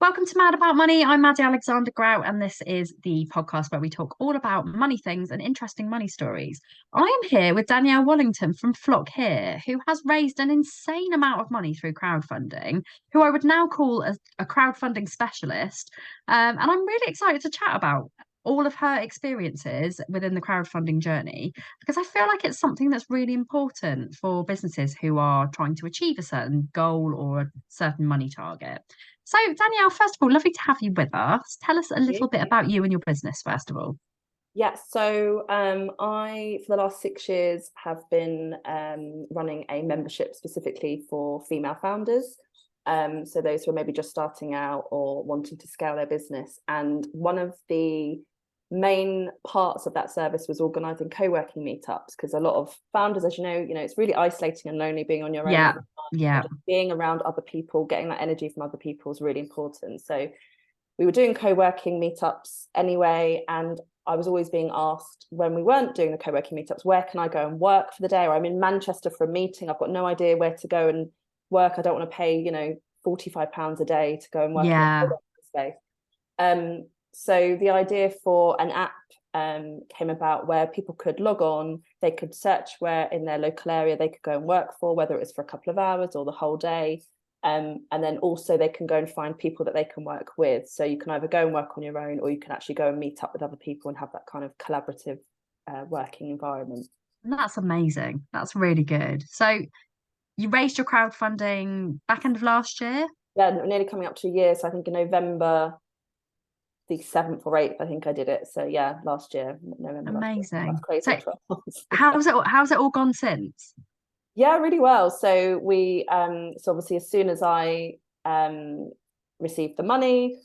Welcome to Mad About Money. I'm Maddy Alexander-Grout, and this is the podcast where we talk all about money things and interesting money stories. I am here with Danielle Wallington from flockhere, who has raised an insane amount of money through crowdfunding, who I would now call a crowdfunding specialist. And I'm really excited to chat about all of her experiences within the crowdfunding journey because I feel like it's something that's really important for businesses who are trying to achieve a certain goal or a certain money target. So, Danielle, first of all, lovely to have you with us. Tell us a little bit about you and your business, first of all. I, for the last 6 years, have been running a membership specifically for female founders. So those who are maybe just starting out or wanting to scale their business. And one of the main parts of that service was organising co-working meetups, because a lot of founders, as you know, it's really isolating and lonely being on your own. Yeah. Being around other people, getting that energy from other people is really important. So we were doing co-working meetups anyway, and I was always being asked when we weren't doing the co-working meetups, where can I go and work for the day? Or I'm in Manchester for a meeting, I've got no idea where to go and work. I don't want to pay, £45 a day to go and work in a co-working space. So the idea for an app came about where people could log on, they could search where in their local area they could go and work for, whether it was for a couple of hours or the whole day. And then also they can go and find people that they can work with. So you can either go and work on your own, or you can actually go and meet up with other people and have that kind of collaborative working environment. That's amazing. That's really good. So you raised your crowdfunding back end of last year? Yeah, nearly coming up to a year. So I think in November the 7th or 8th, I think I did it. So yeah, last year, November. Amazing. That's crazy. So how's it all gone since? Yeah, really well. So we so obviously as soon as I received the money,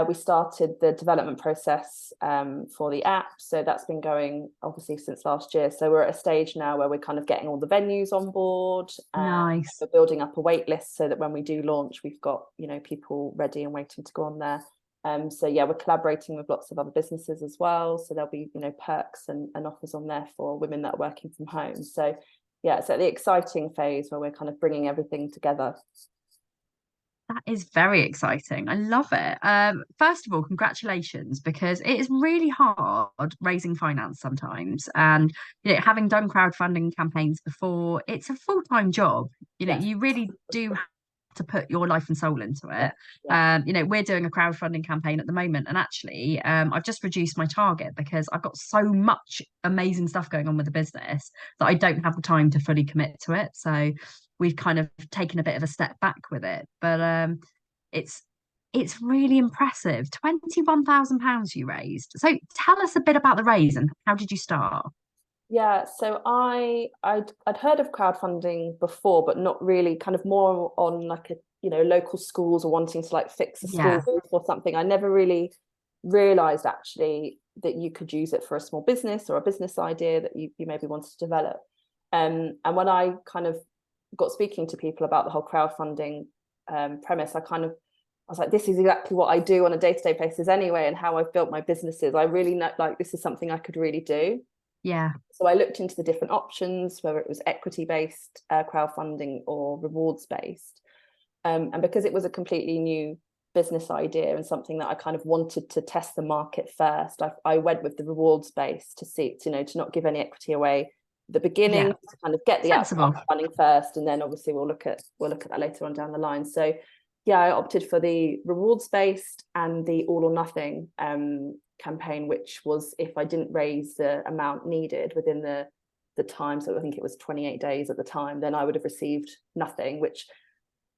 we started the development process for the app. So that's been going obviously since last year. So we're at a stage now where we're kind of getting all the venues on board. Nice. We're building up a wait list so that when we do launch, we've got, people ready and waiting to go on there. So yeah, we're collaborating with lots of other businesses as well. So there'll be, perks and offers on there for women that are working from home. So yeah, it's at the exciting phase where we're kind of bringing everything together. That is very exciting. I love it. First of all, congratulations, because it is really hard raising finance sometimes. And having done crowdfunding campaigns before, it's a full-time job. Yes. You really do have to put your life and soul into it. Yeah. We're doing a crowdfunding campaign at the moment, and actually, I've just reduced my target because I've got so much amazing stuff going on with the business that I don't have the time to fully commit to it. So we've kind of taken a bit of a step back with it, but it's really impressive. £21,000 you raised. So tell us a bit about the raise and how did you start? Yeah, so I'd heard of crowdfunding before, but not really, kind of more on like a local schools or wanting to like fix a school or something. I never really realized actually that you could use it for a small business or a business idea that you maybe wanted to develop. And when I kind of got speaking to people about the whole crowdfunding premise, I was like, this is exactly what I do on a day-to-day basis anyway, and how I've built my businesses. I really know, like, this is something I could really do. Yeah. So I looked into the different options, whether it was equity-based crowdfunding or rewards-based. And because it was a completely new business idea and something that I kind of wanted to test the market first, I went with the rewards-based to see, to not give any equity away at the beginning, to kind of get the app running first, and then obviously we'll look at that later on down the line. So yeah, I opted for the rewards-based and the all or nothing campaign, which was if I didn't raise the amount needed within the time, so I think it was 28 days at the time, then I would have received nothing, which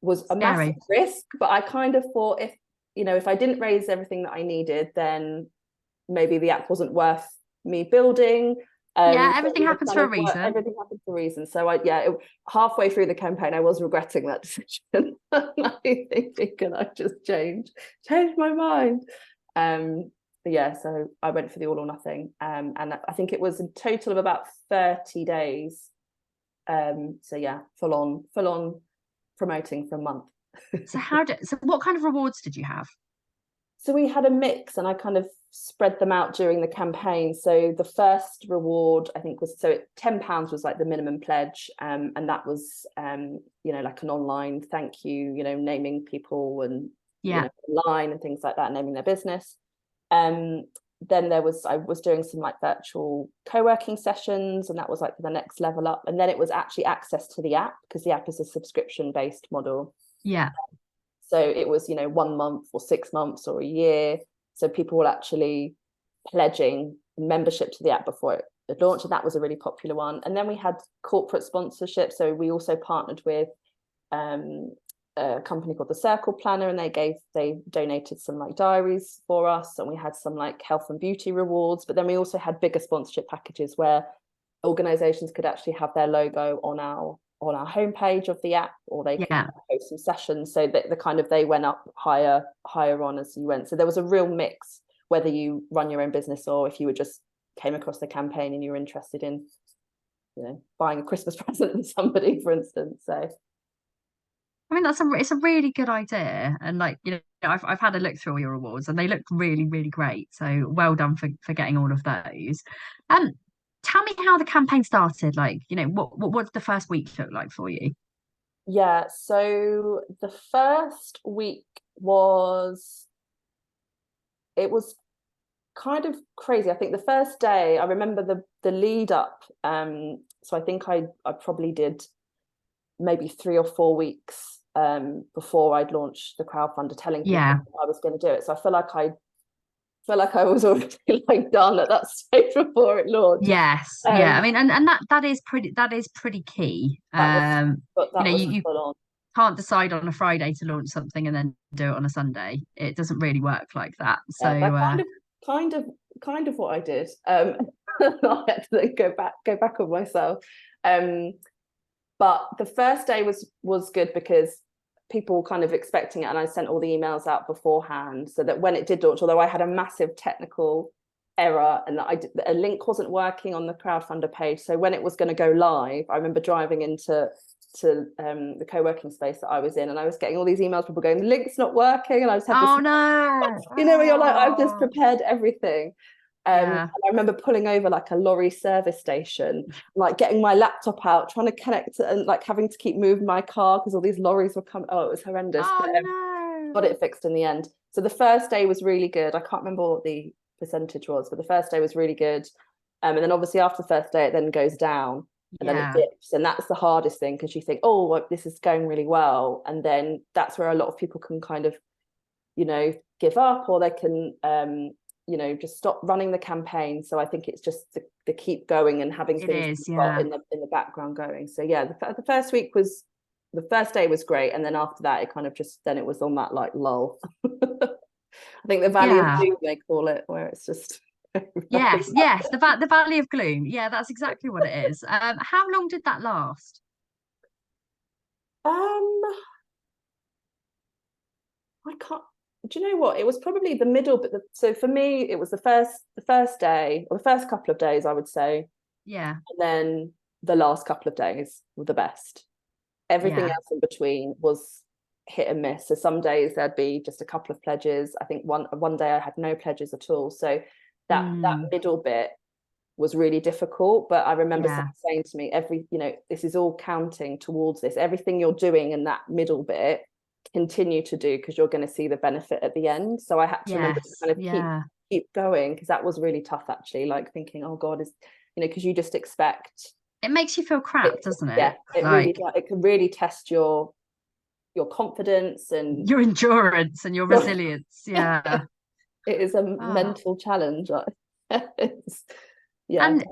was a massive risk. But I kind of thought, if I didn't raise everything that I needed, then maybe the app wasn't worth me building. Everything happens for a reason. Everything happens for a reason. So halfway through the campaign, I was regretting that decision. I think can I just change my mind? But yeah, so I went for the all or nothing, and I think it was a total of about 30 days. So yeah, full on promoting for a month. So what kind of rewards did you have? So we had a mix, and I kind of spread them out during the campaign. So the first reward, I think, was £10 was like the minimum pledge, and that was like an online thank you, naming people and Yeah. online and things like that, naming their business. Then I was doing some like virtual co-working sessions, and that was like the next level up. And then it was actually access to the app, because the app is a subscription-based model. Yeah. So it was, 1 month or 6 months or a year. So people were actually pledging membership to the app before it launched, and that was a really popular one. And then we had corporate sponsorship. So we also partnered with a company called the Circle Planner, and they donated some like diaries for us, and we had some like health and beauty rewards. But then we also had bigger sponsorship packages where organizations could actually have their logo on our homepage of the app, or they could host some sessions, so that they went up higher on as you went. So there was a real mix, whether you run your own business or if you were just came across the campaign and you were interested in buying a Christmas present for somebody, for instance. So I mean, it's a really good idea. And like, I've had a look through all your awards and they look really, really great. So well done for getting all of those. Tell me how the campaign started. Like, what did the first week look like for you? Yeah, so the first week was kind of crazy. I think the first day, I remember the lead up. So I think I probably did maybe 3 or 4 weeks before I'd launched the crowdfunder, telling people I was going to do it. So I feel like I was already like done at that stage before it launched. Yes, yeah. I mean, and that is pretty key. That was You full on. Can't decide on a Friday to launch something and then do it on a Sunday. It doesn't really work like that. So that kind of what I did. I had to go back on myself. But the first day was good because people kind of expecting it, and I sent all the emails out beforehand so that when it did launch, although I had a massive technical error and a link wasn't working on the crowdfunder page, so when it was going to go live, I remember driving into the co-working space that I was in, and I was getting all these emails, people going, the link's not working, and I just had oh no, where you're like, I've just prepared everything. And I remember pulling over like a lorry service station, like getting my laptop out, trying to connect and like having to keep moving my car because all these lorries were coming. Oh, it was horrendous. No. Got it fixed in the end. So the first day was really good. I can't remember what the percentage was, but the first day was really good. And then obviously after the first day, it then goes down and then it dips. And that's the hardest thing, because you think, oh, well, this is going really well. And then that's where a lot of people can kind of, give up, or they can, just stop running the campaign. So I think it's just the keep going and having things in the background going. So yeah, the first day was great, and then after that it kind of it was on that like lull. I think the valley of gloom, they call it, where it's just yes the valley of gloom. Yeah, that's exactly what it is. How long did that last? I can't. Do you know what? It was probably the middle, but so for me, it was the first day, or the first couple of days, I would say. Yeah. And then the last couple of days were the best. Everything else in between was hit and miss. So some days there'd be just a couple of pledges. I think one day I had no pledges at all. So that middle bit was really difficult. But I remember someone saying to me, this is all counting towards this. Everything you're doing in that middle bit, continue to do, because you're going to see the benefit at the end. So I had to remember to kind of keep going, because that was really tough actually, like thinking, oh god, is because you just expect, it makes you feel crap, doesn't it? Yeah, it can really test your confidence and your endurance and your resilience. Yeah. It is a mental challenge. And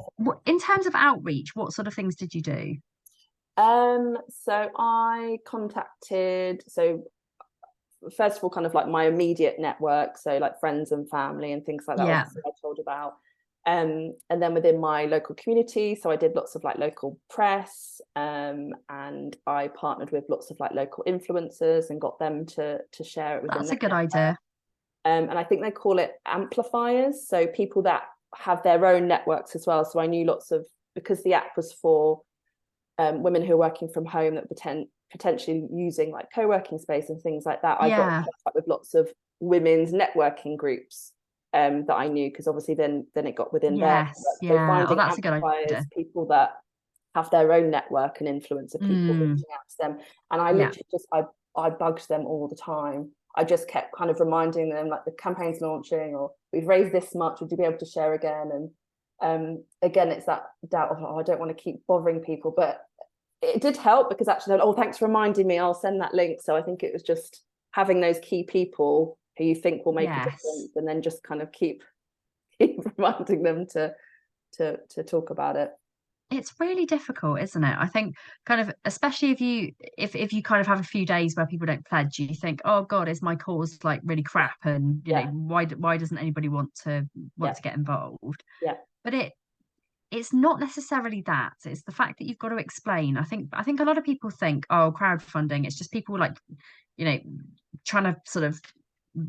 in terms of outreach, what sort of things did you do? So I contacted, first of all, kind of like my immediate network, so like friends and family and things like that, obviously I told about. And then within my local community, so I did lots of like local press, and I partnered with lots of like local influencers and got them to share it within. That's a good idea. And I think they call it amplifiers, so people that have their own networks as well. So I knew because the app was for women who are working from home that potentially using like co-working space and things like that. I got in contact with lots of women's networking groups that I knew, because obviously then it got within there. So finding that's a good idea. People that have their own network and influence of people reaching out to them. And I literally I bugged them all the time. I just kept kind of reminding them, like, the campaign's launching, or we've raised this much, would you be able to share again? And again, it's that doubt of, oh, I don't want to keep bothering people, but it did help, because actually, oh, thanks for reminding me, I'll send that link. So I think it was just having those key people who you think will make a difference, and then just kind of keep reminding them to talk about it. It's really difficult, isn't it? I think kind of, especially if you kind of have a few days where people don't pledge, you think, oh God, is my cause like really crap? And you know, why doesn't anybody want to get involved? Yeah. But it's not necessarily that. It's the fact that you've got to explain. I think a lot of people think, oh, crowdfunding, it's just people like, you know, trying to sort of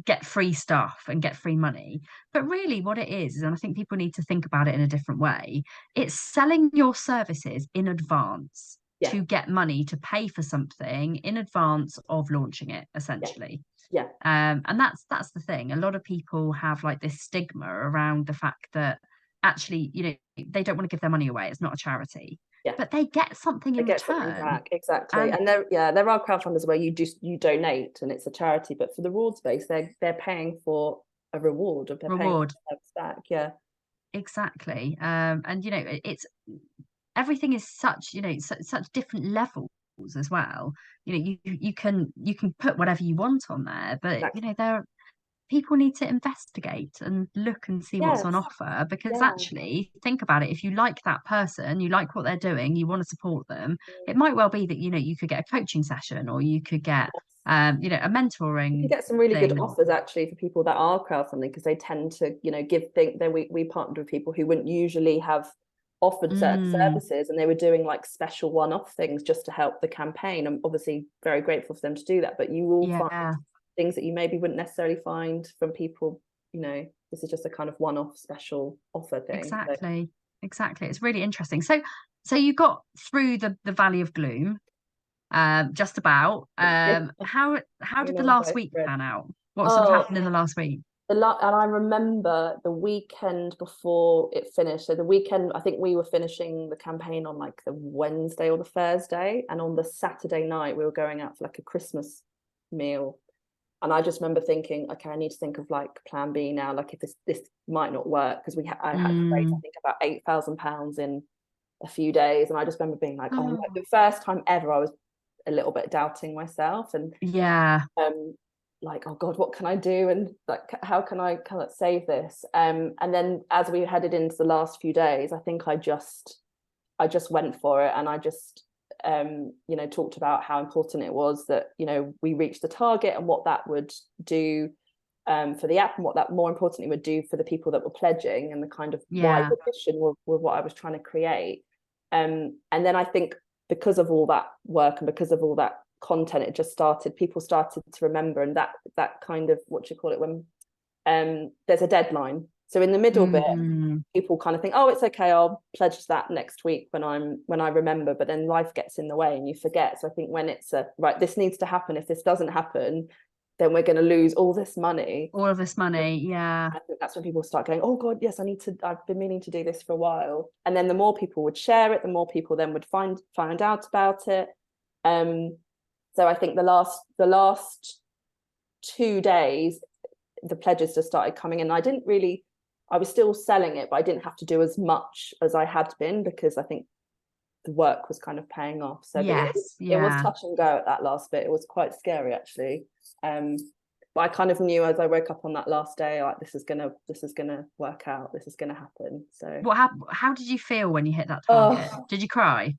get free stuff and get free money. But really what it is, and I think people need to think about it in a different way, it's selling your services in advance to get money to pay for something in advance of launching it, essentially. And that's the thing. A lot of people have like this stigma around the fact that actually, you know, they don't want to give their money away. It's not a charity. But they get something in return. Something back. Exactly. And there are crowdfunders where you donate and it's a charity, but for the rewards base, they're paying for a reward, or they're paying for service back. Yeah. Exactly. And you know, it's everything is such, you know, such different levels as well. You know, you can put whatever you want on there, but you know, people need to investigate and look and see what's on offer, because actually, think about it, if you like that person, you like what they're doing, you want to support them, it might well be that, you know, you could get a coaching session, or you could get you know, a mentoring. You get some really good offers actually for people that are crowdfunding, because they tend to, you know, we partnered with people who wouldn't usually have offered certain services, and they were doing like special one-off things just to help the campaign. I'm obviously very grateful for them to do that, but you will find things that you maybe wouldn't necessarily find from people, you know, this is just a kind of one-off special offer thing. Exactly. It's really interesting. So you got through the valley of gloom, just about. How did the last week pan out? What sort of happened in the last week? And I remember the weekend before it finished. So the weekend, I think we were finishing the campaign on like the Wednesday or the Thursday, and on the Saturday night we were going out for like a Christmas meal. And I just remember thinking, okay, I need to think of like plan B now. Like if this might not work, because I had to raise, I think, about £8,000 in a few days. And I just remember being like, oh, the first time ever I was a little bit doubting myself, and like, oh God, what can I do? And like, how can I kind of save this? And then as we headed into the last few days, I think I just went for it, and I just you know, talked about how important it was that, you know, we reached the target, and what that would do for the app, and what that more importantly would do for the people that were pledging, and the kind of wider mission with what I was trying to create. And then I think because of all that work and because of all that content, it just people started to remember, and that kind of, what you call it, when there's a deadline. So in the middle bit, people kind of think, oh, it's okay, I'll pledge that next week when I remember, but then life gets in the way and you forget. So I think when it's right, this needs to happen. If this doesn't happen, then we're going to lose all this money. All of this money, yeah. I think that's when people start going, oh God, yes, I've been meaning to do this for a while. And then the more people would share it, the more people then would find out about it. So I think the last 2 days, the pledges just started coming in. I was still selling it, but I didn't have to do as much as I had been, because I think the work was kind of paying off. So it was touch and go at that last bit. It was quite scary actually. But I kind of knew as I woke up on that last day, like, this is gonna work out. This is gonna happen. So how did you feel when you hit that target? Did you cry?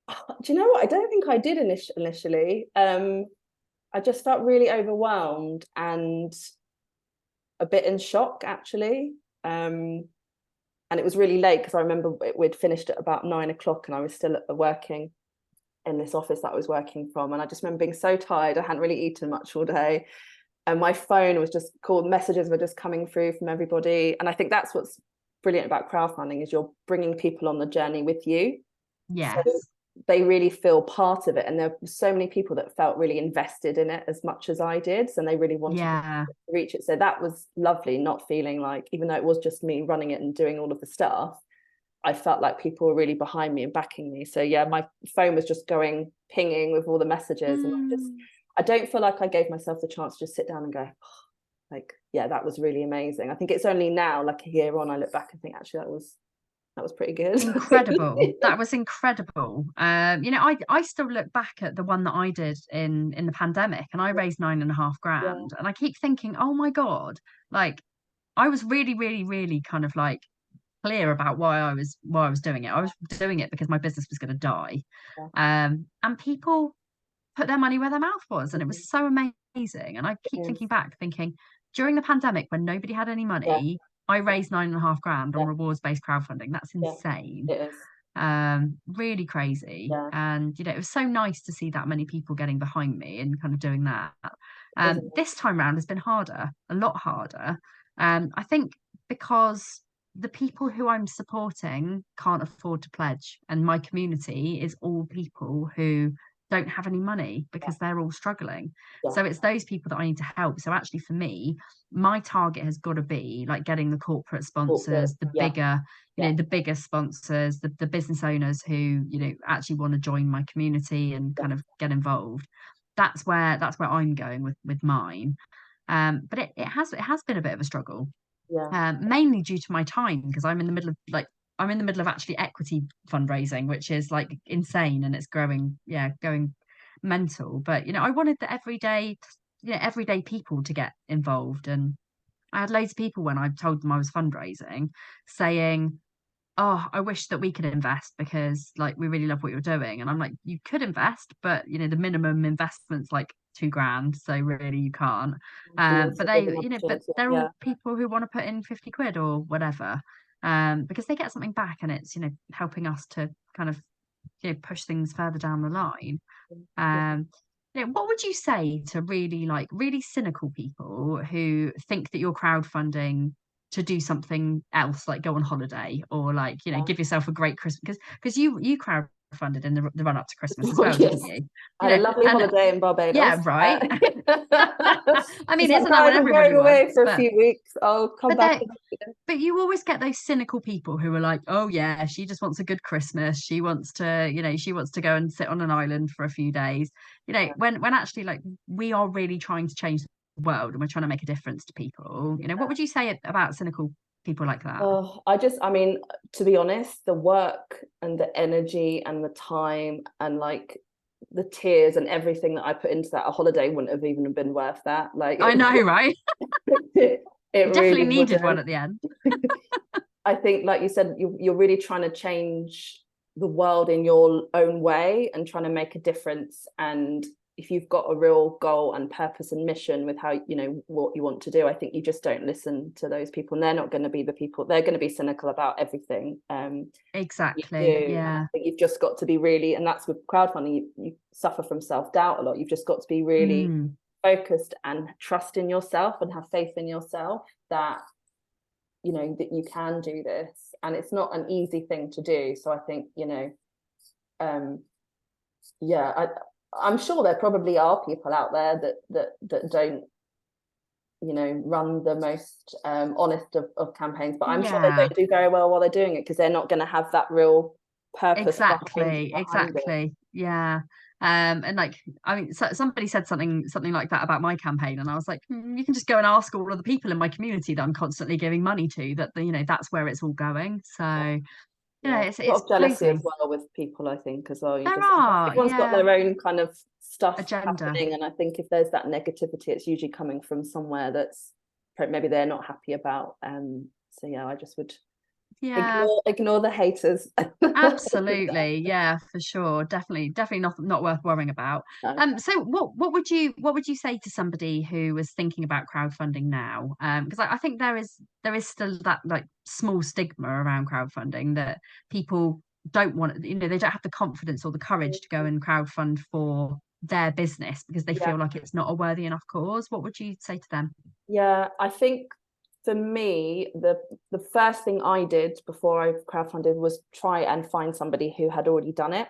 Do you know what? I don't think I did initially. I just felt really overwhelmed and a bit in shock actually. And it was really late, because I remember we'd finished at about 9 o'clock, and I was still working in this office that I was working from, and I just remember being so tired. I hadn't really eaten much all day, and my phone was just called, messages were just coming through from everybody. And I think that's what's brilliant about crowdfunding, is you're bringing people on the journey with you. Yes. So they really feel part of it, and there were so many people that felt really invested in it as much as I did, and they really wanted to reach it. So that was lovely, not feeling like, even though it was just me running it and doing all of the stuff, I felt like people were really behind me and backing me. So yeah, my phone was just pinging with all the messages, and I don't feel like I gave myself the chance to just sit down and go, oh, like, yeah, that was really amazing. I think it's only now, like a year on, I look back and think, actually, that was pretty good. Incredible. That was incredible. You know, I still look back at the one that I did in the pandemic, and I raised 9.5 grand. Yeah. And I keep thinking, oh my God, like I was really, really, really kind of like clear about why I was doing it. I was doing it because my business was going to die. Yeah. And people put their money where their mouth was, and it was so amazing. And I keep thinking back, thinking during the pandemic when nobody had any Yeah. money, I raised 9.5 grand on Yeah. rewards-based crowdfunding. That's Yeah. insane. It is. Really crazy. Yeah. And you know, it was so nice to see that many people getting behind me and kind of doing that. Isn't it? This time round has been harder, a lot harder. I think because the people who I'm supporting can't afford to pledge, and my community is all people who don't have any money because they're all struggling. Yeah. So it's those people that I need to help. So actually for me, my target has got to be like getting the corporate sponsors, the bigger, you know, the bigger sponsors, the business owners who, you know, actually want to join my community and kind of get involved. That's where I'm going with mine. But it has been a bit of a struggle, Yeah. mainly due to my time, because I'm in the middle of actually equity fundraising, which is like insane, and it's going mental. But you know, I wanted the everyday people to get involved, and I had loads of people when I told them I was fundraising saying, oh, I wish that we could invest because like we really love what you're doing. And I'm like, you could invest, but you know, the minimum investment's like 2 grand. So really you can't. Towards But the they, bigger you know, but opportunity. they're Yeah. all people who want to put in 50 quid or whatever. Because they get something back, and it's, you know, helping us to kind of, you know, push things further down the line. Yeah. You know, what would you say to really cynical people who think that you're crowdfunding to do something else, like go on holiday or like, you know, give yourself a great Christmas? Because you crowdfunded in the run up to Christmas as well, Yes. didn't you? I You had a know, lovely and holiday in Barbados. yeah, right. I mean, isn't that what Sometimes I'm everybody going away wants? for a few weeks. I'll come But back. they but you always get those cynical people who are like, oh yeah, she just wants a good Christmas, she wants to, you know, she wants to go and sit on an island for a few days, you know, when actually like we are really trying to change the world, and we're trying to make a difference to people. You know, what would you say about cynical people like that? Oh, I mean, to be honest, the work and the energy and the time and like the tears and everything that I put into that, a holiday wouldn't have even been worth that. Like, I know, right? it You definitely really needed one wouldn't. at the end. I think, like you said, you're really trying to change the world in your own way and trying to make a difference. And if you've got a real goal and purpose and mission with how, you know, what you want to do, I think you just don't listen to those people, and they're not going to be the people. They're going to be cynical about everything. Exactly. Yeah. I think you've just got to be really, and that's with crowdfunding, you suffer from self-doubt a lot. You've just got to be really focused and trust in yourself and have faith in yourself that, you know, that you can do this. And it's not an easy thing to do. So I think, you know, I'm sure there probably are people out there that don't, you know, run the most honest of campaigns, but I'm sure they don't do very well while they're doing it because they're not going to have that real purpose behind exactly. Yeah. And like, I mean, so somebody said something like that about my campaign, and I was like, you can just go and ask all of the people in my community that I'm constantly giving money to, that you know, that's where it's all going. So yeah, it's a lot of jealousy crazy as well with people, I think, as well. Everyone's got yeah, their own kind of stuff agenda. happening, and I think if there's that negativity, it's usually coming from somewhere that's maybe they're not happy about. So yeah, I just would ignore the haters. Absolutely, yeah, for sure, definitely not worth worrying about. No. So what would you say to somebody who was thinking about crowdfunding now? Because I think there is still that like small stigma around crowdfunding, that people don't want, you know, they don't have the confidence or the courage to go and crowdfund for their business because they feel like it's not a worthy enough cause. What would you say to them? Yeah, I think for me, the first thing I did before I crowdfunded was try and find somebody who had already done it,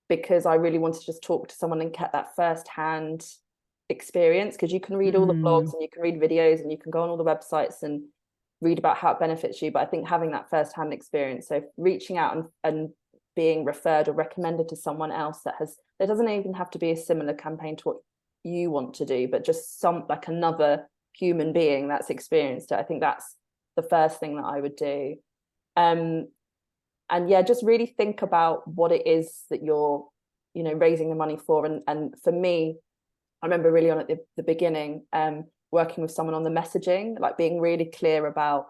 because I really wanted to just talk to someone and get that first-hand experience, because you can read all the blogs and you can read videos and you can go on all the websites and read about how it benefits you, but I think having that first-hand experience, so reaching out and being referred or recommended to someone else there doesn't even have to be a similar campaign to what you want to do, but just like another human being that's experienced it. I think that's the first thing that I would do. And yeah, just really think about what it is that you're, raising the money for. And for me, I remember really on at the beginning, working with someone on the messaging, like being really clear about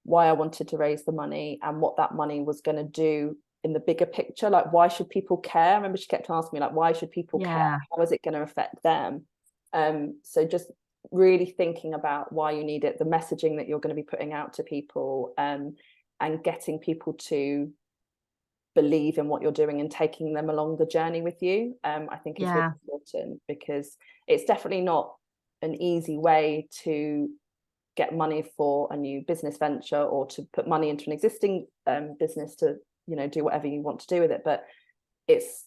why I wanted to raise the money and what that money was going to do in the bigger picture. Like, why should people care? I remember she kept asking me, like, why should people care? How is it going to affect them? So just really thinking about why you need it, the messaging that you're going to be putting out to people, and getting people to believe in what you're doing and taking them along the journey with you, I think is really important, because it's definitely not an easy way to get money for a new business venture, or to put money into an existing business to do whatever you want to do with it. But it's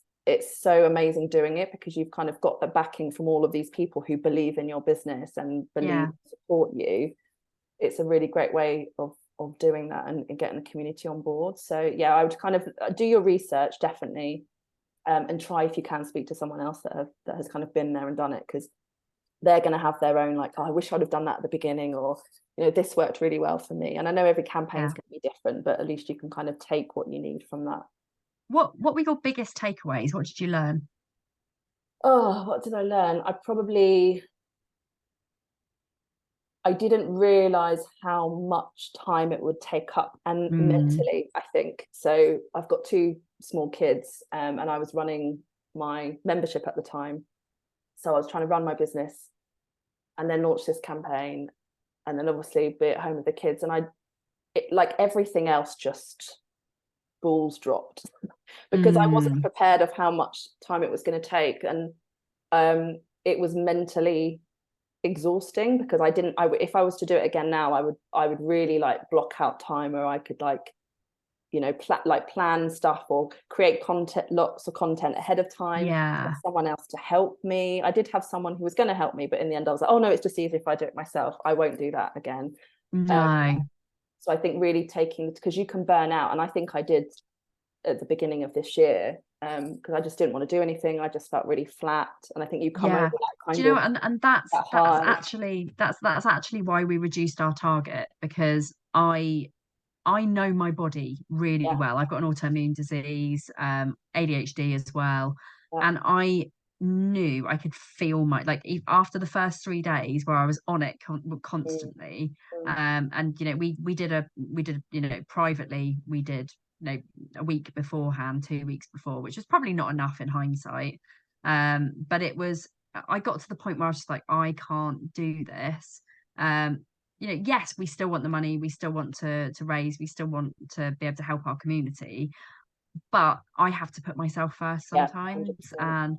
so amazing doing it, because you've kind of got the backing from all of these people who believe in your business and believe support you. It's a really great way of doing that and getting the community on board. So yeah, I would kind of do your research, definitely, and try, if you can, speak to someone else that has kind of been there and done it, because they're going to have their own, like, oh, I wish I'd have done that at the beginning, or this worked really well for me. And I know every campaign is going to be different, but at least you can kind of take what you need from that. What were your biggest takeaways? What did you learn? Oh, what did I learn? I didn't realize how much time it would take up, and mentally, I think. So I've got 2 small kids, and I was running my membership at the time. So I was trying to run my business and then launch this campaign, and then obviously be at home with the kids. And like everything else, just balls dropped because I wasn't prepared of how much time it was going to take. And it was mentally exhausting, because if I was to do it again now, I would really like block out time where I could plan stuff or create lots of content ahead of time. Get someone else to help me. I did have someone who was going to help me, but in the end I was like, oh no, it's just easy if I do it myself. I won't do that again. So I think really because you can burn out, and I think I did at the beginning of this year, because I just didn't want to do anything. I just felt really flat, and I think you come over that kind of. And that's actually why we reduced our target, because I know my body really well. I've got an autoimmune disease, ADHD as well, and I knew I could feel after the first 3 days where I was on it constantly. And we did privately, we did a week beforehand, 2 weeks before, which was probably not enough in hindsight, but I got to the point where I was just like, I can't do this. Yes, we still want the money, we still want to raise, we still want to be able to help our community, but I have to put myself first sometimes. And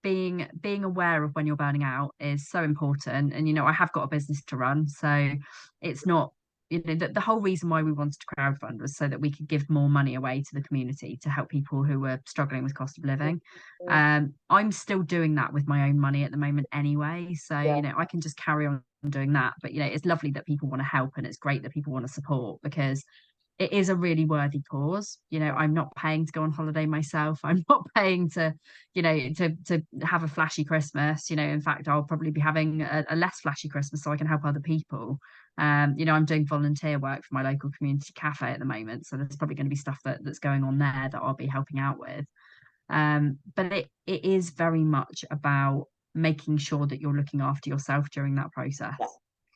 being aware of when you're burning out is so important. And I have got a business to run, so it's not, the whole reason why we wanted to crowdfund was so that we could give more money away to the community to help people who were struggling with cost of living. I'm still doing that with my own money at the moment anyway, so I can just carry on doing that. But it's lovely that people want to help, and it's great that people want to support, because it is a really worthy cause. I'm not paying to go on holiday myself. I'm not paying to have a flashy Christmas. In fact, I'll probably be having a less flashy Christmas so I can help other people. I'm doing volunteer work for my local community cafe at the moment, so there's probably going to be stuff that's going on there that I'll be helping out with. But it is very much about making sure that you're looking after yourself during that process.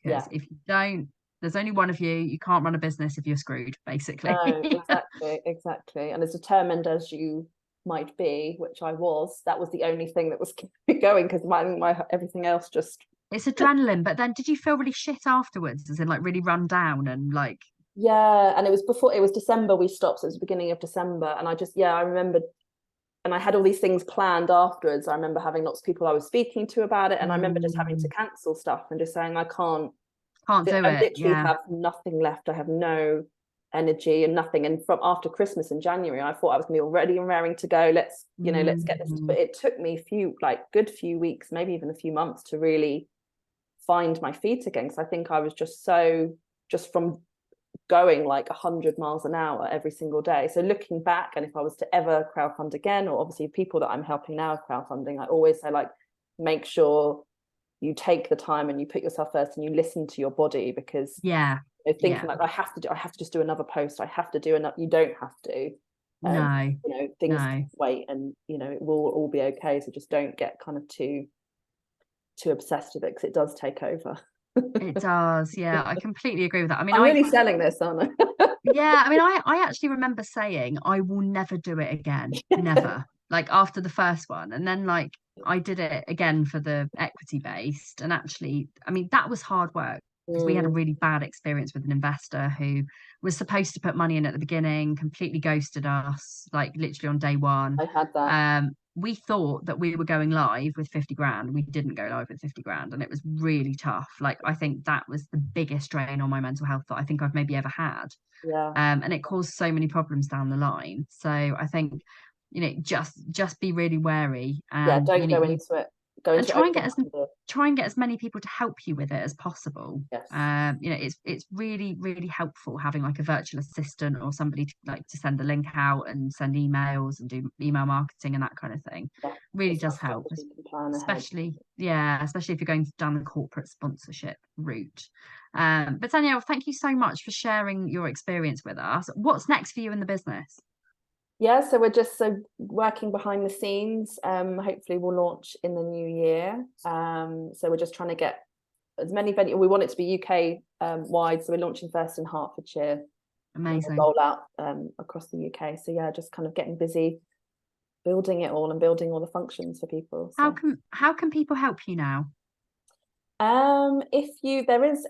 Because if you don't, there's only one of you. You can't run a business if you're screwed, basically. No, exactly. And as determined as you might be, which I was, that was the only thing that was keeping going, because my everything else just... It's adrenaline. But then did you feel really shit afterwards, as in like really run down and like... Yeah, and it was December we stopped, so it was the beginning of December, and I remembered, and I had all these things planned afterwards. I remember having lots of people I was speaking to about it, and I remember just having to cancel stuff and just saying I can't do it. I literally have nothing left. I have no energy and nothing. And from after Christmas in January, I thought I was going to be all ready and raring to go. Let's get this. But it took me good few weeks, maybe even a few months, to really find my feet again, because I think I was just from going like 100 miles an hour every single day. So looking back, and if I was to ever crowdfund again, or obviously people that I'm helping now with crowdfunding, I always say, like, make sure you take the time and you put yourself first and you listen to your body, because thinking like I have to just do another post, I have to do enough. You don't have to. No, things can wait, and it will all be okay. So just don't get kind of too obsessed with it, because it does take over. It does. Yeah, I completely agree with that. I mean, I'm really selling this, aren't I? Yeah, I mean, I actually remember saying I will never do it again, never. Like after the first one, and then like I did it again for the equity based, and actually, I mean, that was hard work because we had a really bad experience with an investor who was supposed to put money in at the beginning, completely ghosted us, like literally on day one. I had that. We thought that we were going live with 50 grand. We didn't go live with 50 grand, and it was really tough. Like I think that was the biggest drain on my mental health that I think I've maybe ever had. Yeah. And it caused so many problems down the line. So I think, just be really wary, and don't go into it. Go into try and get as many people to help you with it as possible. Yes. It's really, really helpful having like a virtual assistant or somebody to send the link out and send emails and do email marketing and that kind of thing. Yeah. Really does help, especially if you're going down the corporate sponsorship route. But Danielle, thank you so much for sharing your experience with us. What's next for you in the business? Yeah, so we're just working behind the scenes. Hopefully we'll launch in the new year. So we're just trying to get as many venues. We want it to be UK wide, so we're launching first in Hertfordshire. Amazing. Roll out across the UK. So yeah, just kind of getting busy building it all and building all the functions for people. So. How can people help you now? There is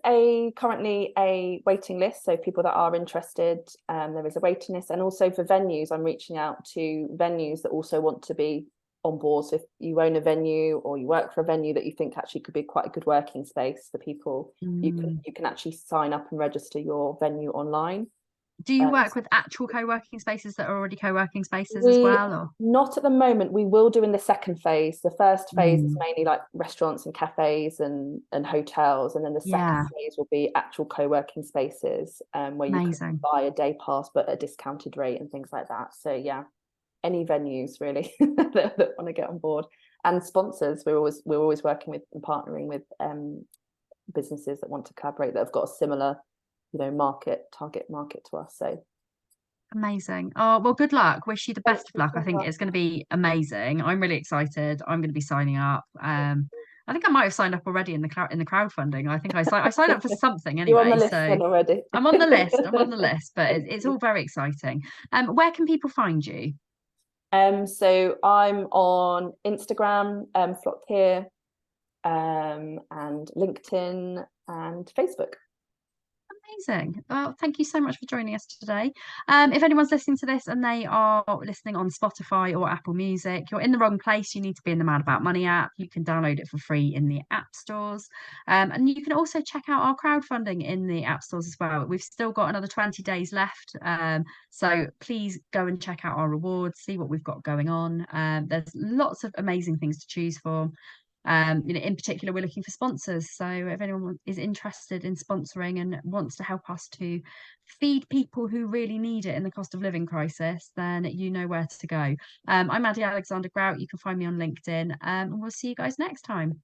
currently a waiting list, so people that are interested, there is a waiting list, and also for venues, I'm reaching out to venues that also want to be on board. So if you own a venue or you work for a venue that you think actually could be quite a good working space for people, you can actually sign up and register your venue online. Do you work with actual co-working spaces that are already co-working spaces as well? Or? Not at the moment. We will do in the second phase. The first phase is mainly like restaurants and cafes and hotels. And then the second phase will be actual co-working spaces where you can buy a day pass but at a discounted rate and things like that. So yeah, any venues really that want to get on board. And sponsors, we're always working with and partnering with businesses that want to collaborate, that have got a similar target market to us. So amazing. Oh, well, good luck. Wish you the best of luck. I think it's going to be amazing. I'm really excited. I'm going to be signing up. I think I might have signed up already in the crowdfunding. I think I signed up for something anyway. You're on the list then already. I'm on the list. But it's all very exciting. Where can people find you? So I'm on Instagram, flockhere, and LinkedIn and Facebook. Amazing. Well, thank you so much for joining us today. If anyone's listening to this and they are listening on Spotify or Apple Music, you're in the wrong place. You need to be in the Mad About Money app. You can download it for free in the app stores. And you can also check out our crowdfunding in the app stores as well. We've still got another 20 days left. So please go and check out our rewards, see what we've got going on. There's lots of amazing things to choose from. In particular, we're looking for sponsors. So if anyone is interested in sponsoring and wants to help us to feed people who really need it in the cost of living crisis, then you know where to go. I'm Maddy Alexander-Grout. You can find me on LinkedIn. And we'll see you guys next time.